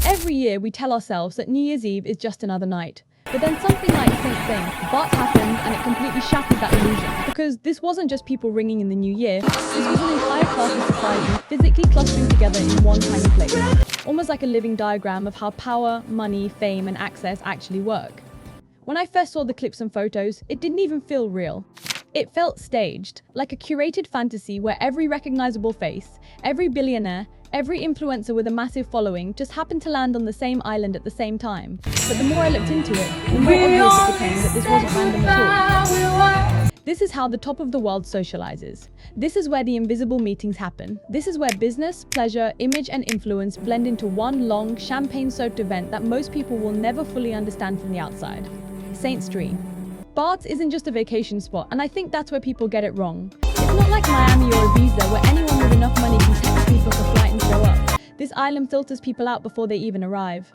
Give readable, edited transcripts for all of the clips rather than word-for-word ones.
Every year we tell ourselves that New Year's Eve is just another night. But then something like Barts happened and it completely shattered that illusion. Because this wasn't just people ringing in the new year, this was an entire class of society physically clustering together in one tiny place. Almost like a living diagram of how power, money, fame and access actually work. When I first saw the clips and photos, it didn't even feel real. It felt staged, like a curated fantasy where every recognizable face, every billionaire, every influencer with a massive following just happened to land on the same island at the same time. But the more I looked into it, the more obvious it became that this wasn't random at all. This is how the top of the world socializes. This is where the invisible meetings happen. This is where business, pleasure, image and influence blend into one long, champagne-soaked event that most people will never fully understand from the outside. Saint Street. Barts isn't just a vacation spot, and I think that's where people get it wrong. It's not like Miami or Ibiza where anyone with enough money can technically book a flight and show up. This island filters people out before they even arrive.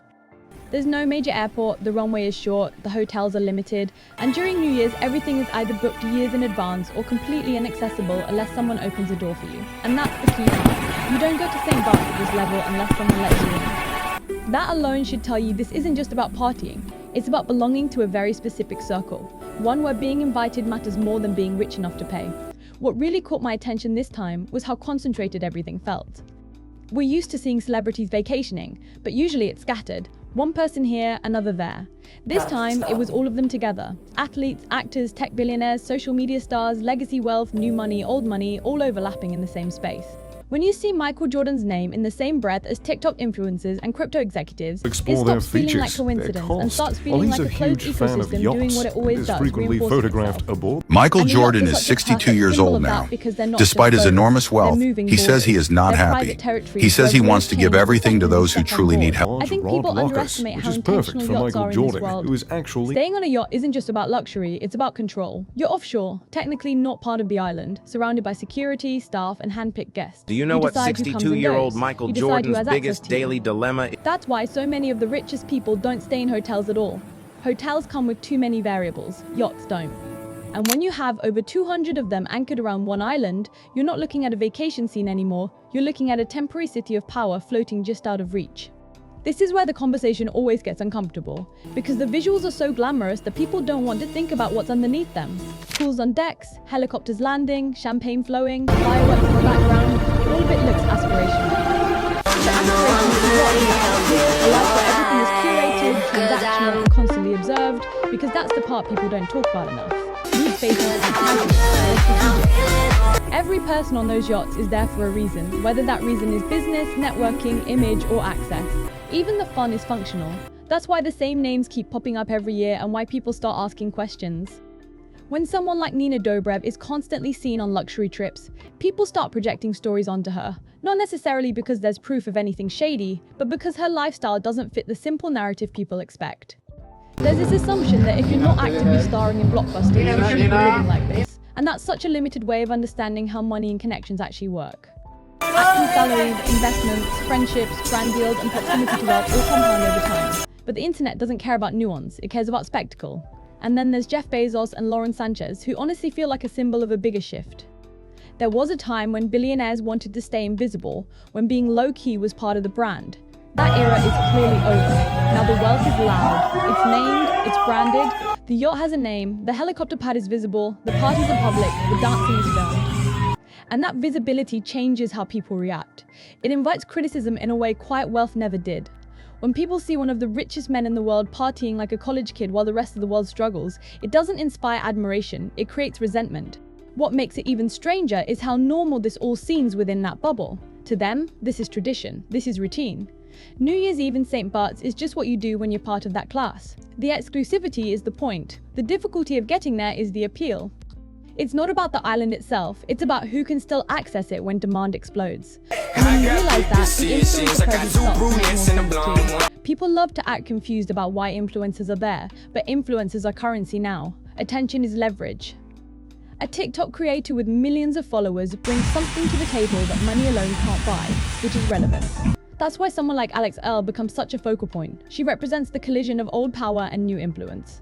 There's no major airport, the runway is short, the hotels are limited, and during New Year's everything is either booked years in advance or completely inaccessible unless someone opens a door for you. And that's the key part. You don't go to St. Barts at this level unless someone lets you in. That alone should tell you this isn't just about partying. It's about belonging to a very specific circle, one where being invited matters more than being rich enough to pay. What really caught my attention this time was how concentrated everything felt. We're used to seeing celebrities vacationing, but usually it's scattered. One person here, another there. This time, it was all of them together. Athletes, actors, tech billionaires, social media stars, legacy wealth, new money, old money, all overlapping in the same space. When you see Michael Jordan's name in the same breath as TikTok influencers and crypto executives, it stops feeling like coincidence and starts feeling like a closed ecosystem doing what it always does, reinforce itself. Michael Jordan is 62 years old now. Despite his enormous wealth, he says he is not happy. He says he wants to give everything to those who truly need help. I think people underestimate how intentional yachts are in this world. Staying on a yacht isn't just about luxury, it's about control. You're offshore, technically not part of the island, surrounded by security, staff, and hand-picked guests. Do you know what 62-year-old Michael Jordan's biggest daily dilemma is? That's why so many of the richest people don't stay in hotels at all. Hotels come with too many variables, yachts don't. And when you have over 200 of them anchored around one island, you're not looking at a vacation scene anymore, you're looking at a temporary city of power floating just out of reach. This is where the conversation always gets uncomfortable, because the visuals are so glamorous that people don't want to think about what's underneath them. Pools on decks, helicopters landing, champagne flowing, fireworks in the background, all of it looks aspirational. The aspiration is what we have, a life where everything is curated, transactional, and constantly observed, because that's the part people don't talk about enough. These spaces are exciting, they're strategic. Every person on those yachts is there for a reason, whether that reason is business, networking, image, or access. Even the fun is functional. That's why the same names keep popping up every year and why people start asking questions. When someone like Nina Dobrev is constantly seen on luxury trips, people start projecting stories onto her. Not necessarily because there's proof of anything shady, but because her lifestyle doesn't fit the simple narrative people expect. There's this assumption that if you're not actively starring in blockbusters, you shouldn't be living like this. And that's such a limited way of understanding how money and connections actually work. Acting salaries, investments, friendships, brand deals, and proximity to wealth all compound over time. But the internet doesn't care about nuance, it cares about spectacle. And then there's Jeff Bezos and Lauren Sanchez, who honestly feel like a symbol of a bigger shift. There was a time when billionaires wanted to stay invisible, when being low-key was part of the brand. That era is clearly over. Now the wealth is loud, it's named, it's branded, the yacht has a name, the helicopter pad is visible, the parties are public, the dancing is filmed. And that visibility changes how people react. It invites criticism in a way quiet wealth never did. When people see one of the richest men in the world partying like a college kid while the rest of the world struggles, it doesn't inspire admiration, it creates resentment. What makes it even stranger is how normal this all seems within that bubble. To them, this is tradition, this is routine. New Year's Eve in St. Barts is just what you do when you're part of that class. The exclusivity is the point. The difficulty of getting there is the appeal. It's not about the island itself, it's about who can still access it when demand explodes. And when you realize that, the influencer presence starts to make more sense too. People love to act confused about why influencers are there, but influencers are currency now. Attention is leverage. A TikTok creator with millions of followers brings something to the table that money alone can't buy, which is relevance. That's why someone like Alex Earle becomes such a focal point. She represents the collision of old power and new influence.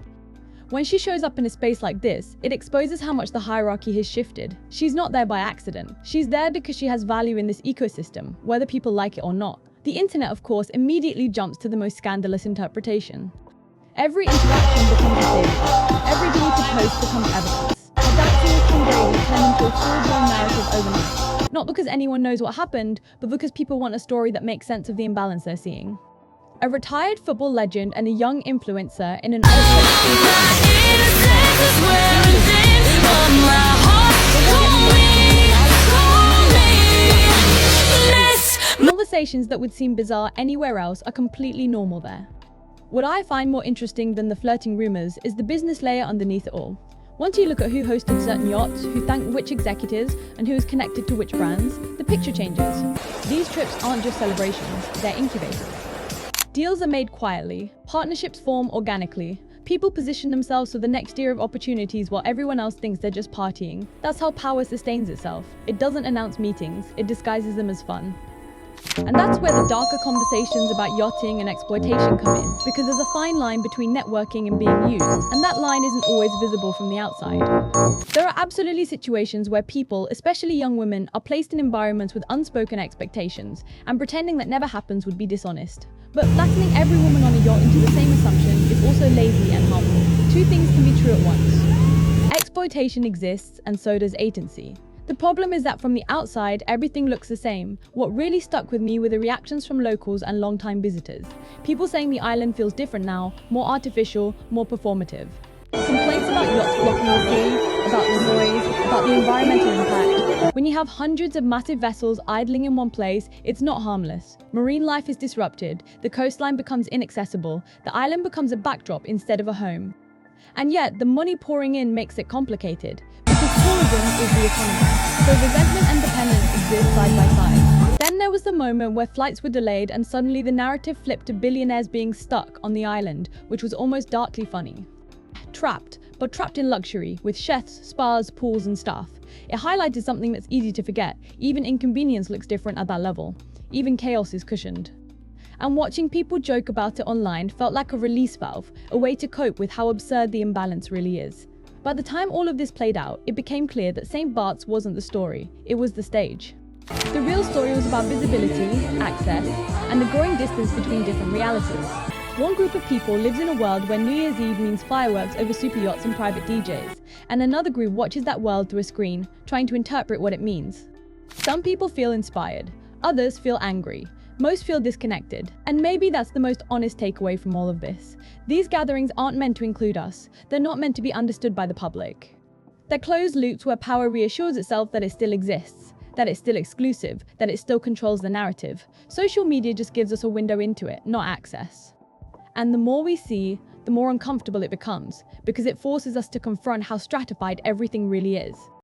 When she shows up in a space like this, it exposes how much the hierarchy has shifted. She's not there by accident. She's there because she has value in this ecosystem, whether people like it or not. The internet, of course, immediately jumps to the most scandalous interpretation. Every interaction becomes a stage. Every deleted post becomes evidence. A dancing with Tom Brady turned into a full-blown narrative overnight. Not because anyone knows what happened, but because people want a story that makes sense of the imbalance they're seeing. A retired football legend and a young influencer in an conversations that would seem bizarre anywhere else are completely normal there. What I find more interesting than the flirting rumors is the business layer underneath it all. Once you look at who hosted certain yachts, who thanked which executives, and who is connected to which brands, the picture changes. These trips aren't just celebrations, they're incubators. Deals are made quietly, partnerships form organically, people position themselves for the next tier of opportunities while everyone else thinks they're just partying. That's how power sustains itself. It doesn't announce meetings, it disguises them as fun. And that's where the darker conversations about yachting and exploitation come in, because there's a fine line between networking and being used, and that line isn't always visible from the outside. There are absolutely situations where people, especially young women, are placed in environments with unspoken expectations, and pretending that never happens would be dishonest. But flattening every woman on a yacht into the same assumption is also lazy and harmful. Two things can be true at once. Exploitation exists, and so does agency. The problem is that from the outside, everything looks the same. What really stuck with me were the reactions from locals and long-time visitors. People saying the island feels different now, more artificial, more performative. Complaints about yachts blocking the sea, about the noise, about the environmental impact. When you have hundreds of massive vessels idling in one place, it's not harmless. Marine life is disrupted, the coastline becomes inaccessible, the island becomes a backdrop instead of a home. And yet, the money pouring in makes it complicated, because tourism is the economy. So resentment and dependence exist side by side. Then there was the moment where flights were delayed and suddenly the narrative flipped to billionaires being stuck on the island, which was almost darkly funny. Trapped, but trapped in luxury, with chefs, spas, pools and staff. It highlighted something that's easy to forget. Even inconvenience looks different at that level. Even chaos is cushioned. And watching people joke about it online felt like a release valve, a way to cope with how absurd the imbalance really is. By the time all of this played out, it became clear that St. Barts wasn't the story, it was the stage. The real story was about visibility, access, and the growing distance between different realities. One group of people lives in a world where New Year's Eve means fireworks over super yachts and private DJs, and another group watches that world through a screen, trying to interpret what it means. Some people feel inspired, others feel angry. Most feel disconnected, and maybe that's the most honest takeaway from all of this. These gatherings aren't meant to include us. They're not meant to be understood by the public. They're closed loops where power reassures itself that it still exists, that it's still exclusive, that it still controls the narrative. Social media just gives us a window into it, not access. And the more we see, the more uncomfortable it becomes, because it forces us to confront how stratified everything really is.